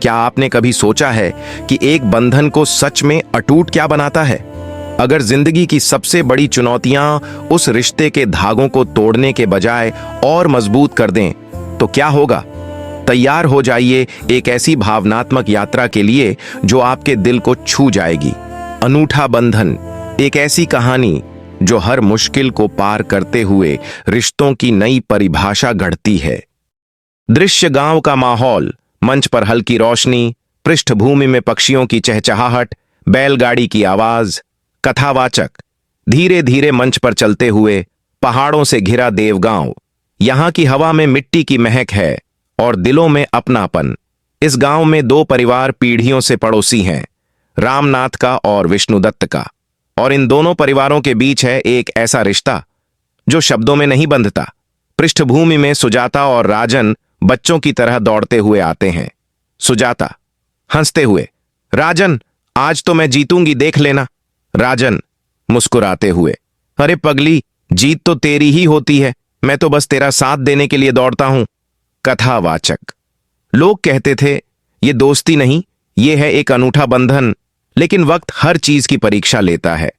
क्या आपने कभी सोचा है कि एक बंधन को सच में अटूट क्या बनाता है? अगर जिंदगी की सबसे बड़ी चुनौतियां उस रिश्ते के धागों को तोड़ने के बजाय और मजबूत कर दें, तो क्या होगा? तैयार हो जाइए एक ऐसी भावनात्मक यात्रा के लिए जो आपके दिल को छू जाएगी। अनूठा बंधन, एक ऐसी कहानी जो हर मुश्किल को पार करते हुए रिश्तों की नई परिभाषा गढ़ती है। दृश्य गांव का माहौल, मंच पर हल्की रोशनी, पृष्ठभूमि में पक्षियों की चहचहाहट, बैलगाड़ी की आवाज। कथावाचक, धीरे धीरे मंच पर चलते हुए, पहाड़ों से घिरा देवगांव। यहां की हवा में मिट्टी की महक है और दिलों में अपनापन। इस गांव में दो परिवार पीढ़ियों से पड़ोसी हैं, रामनाथ का और विष्णुदत्त का। और इन दोनों परिवारों के बीच है एक ऐसा रिश्ता जो शब्दों में नहीं बंधता। पृष्ठभूमि में सुजाता और राजन बच्चों की तरह दौड़ते हुए आते हैं। सुजाता हंसते हुए, राजन आज तो मैं जीतूंगी, देख लेना। राजन मुस्कुराते हुए, अरे पगली, जीत तो तेरी ही होती है, मैं तो बस तेरा साथ देने के लिए दौड़ता हूं। कथावाचक, लोग कहते थे ये दोस्ती नहीं, ये है एक अनूठा बंधन। लेकिन वक्त हर चीज की परीक्षा लेता है।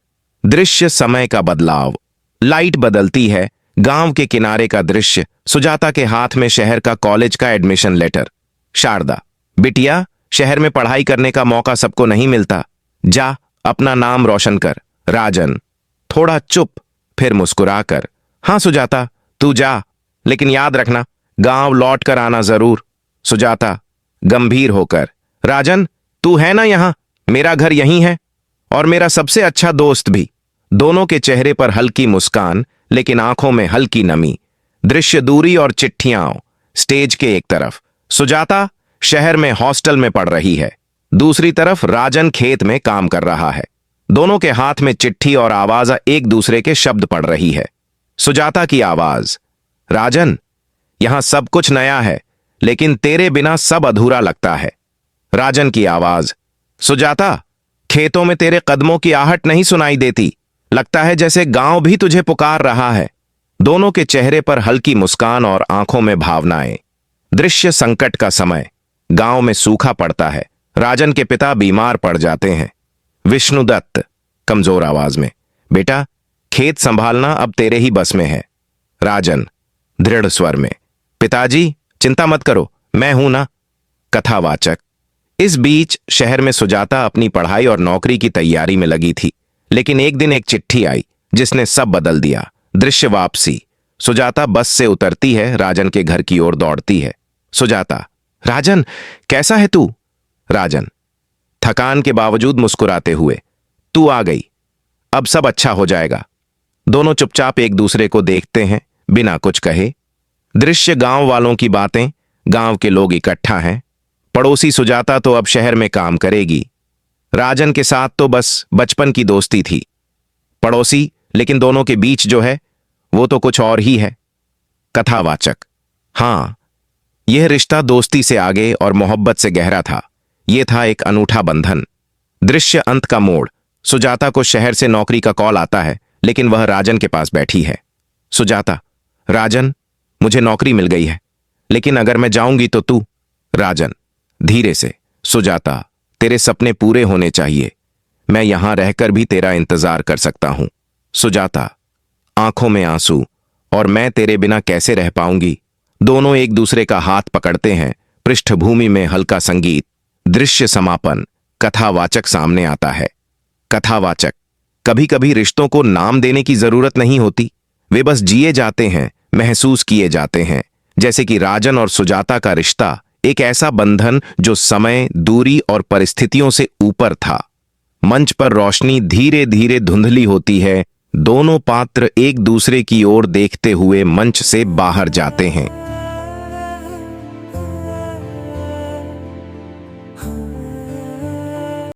दृश्य समय का बदलाव, लाइट बदलती है। गांव के किनारे का दृश्य, सुजाता के हाथ में शहर का कॉलेज का एडमिशन लेटर। शारदा, बिटिया, शहर में पढ़ाई करने का मौका सबको नहीं मिलता, जा अपना नाम रोशन कर। राजन थोड़ा चुप, फिर मुस्कुराकर, हां सुजाता तू जा, लेकिन याद रखना गांव लौट कर आना जरूर। सुजाता गंभीर होकर, राजन तू है ना यहां, मेरा घर यहीं है और मेरा सबसे अच्छा दोस्त भी। दोनों के चेहरे पर हल्की मुस्कान, लेकिन आंखों में हल्की नमी। दृश्य दूरी और चिट्ठियां। स्टेज के एक तरफ सुजाता शहर में हॉस्टल में पढ़ रही है, दूसरी तरफ राजन खेत में काम कर रहा है। दोनों के हाथ में चिट्ठी और आवाज एक दूसरे के शब्द पढ़ रही है। सुजाता की आवाज, राजन यहां सब कुछ नया है, लेकिन तेरे बिना सब अधूरा लगता है। राजन की आवाज, सुजाता खेतों में तेरे कदमों की आहट नहीं सुनाई देती, लगता है जैसे गांव भी तुझे पुकार रहा है। दोनों के चेहरे पर हल्की मुस्कान और आंखों में भावनाएं। दृश्य संकट का समय, गांव में सूखा पड़ता है, राजन के पिता बीमार पड़ जाते हैं। विष्णुदत्त कमजोर आवाज में, बेटा खेत संभालना अब तेरे ही बस में है। राजन दृढ़ स्वर में, पिताजी चिंता मत करो, मैं हूं ना। कथावाचक, इस बीच शहर में सुजाता अपनी पढ़ाई और नौकरी की तैयारी में लगी थी, लेकिन एक दिन एक चिट्ठी आई जिसने सब बदल दिया। दृश्य वापसी, सुजाता बस से उतरती है, राजन के घर की ओर दौड़ती है। सुजाता, राजन कैसा है तू? राजन थकान के बावजूद मुस्कुराते हुए, तू आ गई, अब सब अच्छा हो जाएगा। दोनों चुपचाप एक दूसरे को देखते हैं बिना कुछ कहे। दृश्य गांव वालों की बातें, गांव के लोग इकट्ठा हैं। पड़ोसी सुजाता तो अब शहर में काम करेगी, राजन के साथ तो बस बचपन की दोस्ती थी। पड़ोसी, लेकिन दोनों के बीच जो है वो तो कुछ और ही है। कथावाचक, हां, यह रिश्ता दोस्ती से आगे और मोहब्बत से गहरा था। यह था एक अनूठा बंधन। दृश्य अंत का मोड़, सुजाता को शहर से नौकरी का कॉल आता है, लेकिन वह राजन के पास बैठी है। सुजाता, राजन मुझे नौकरी मिल गई है, लेकिन अगर मैं जाऊंगी तो तू। राजन धीरे से, सुजाता तेरे सपने पूरे होने चाहिए, मैं यहां रहकर भी तेरा इंतजार कर सकता हूं। सुजाता आंखों में आंसू, और मैं तेरे बिना कैसे रह पाऊंगी। दोनों एक दूसरे का हाथ पकड़ते हैं। पृष्ठभूमि में हल्का संगीत। दृश्य समापन, कथावाचक सामने आता है। कथावाचक, कभी कभी रिश्तों को नाम देने की जरूरत नहीं होती, वे बस जिए जाते हैं, महसूस किए जाते हैं। जैसे कि राजन और सुजाता का रिश्ता, एक ऐसा बंधन जो समय, दूरी और परिस्थितियों से ऊपर था। मंच पर रोशनी धीरे धीरे धुंधली होती है। दोनों पात्र एक दूसरे की ओर देखते हुए मंच से बाहर जाते हैं।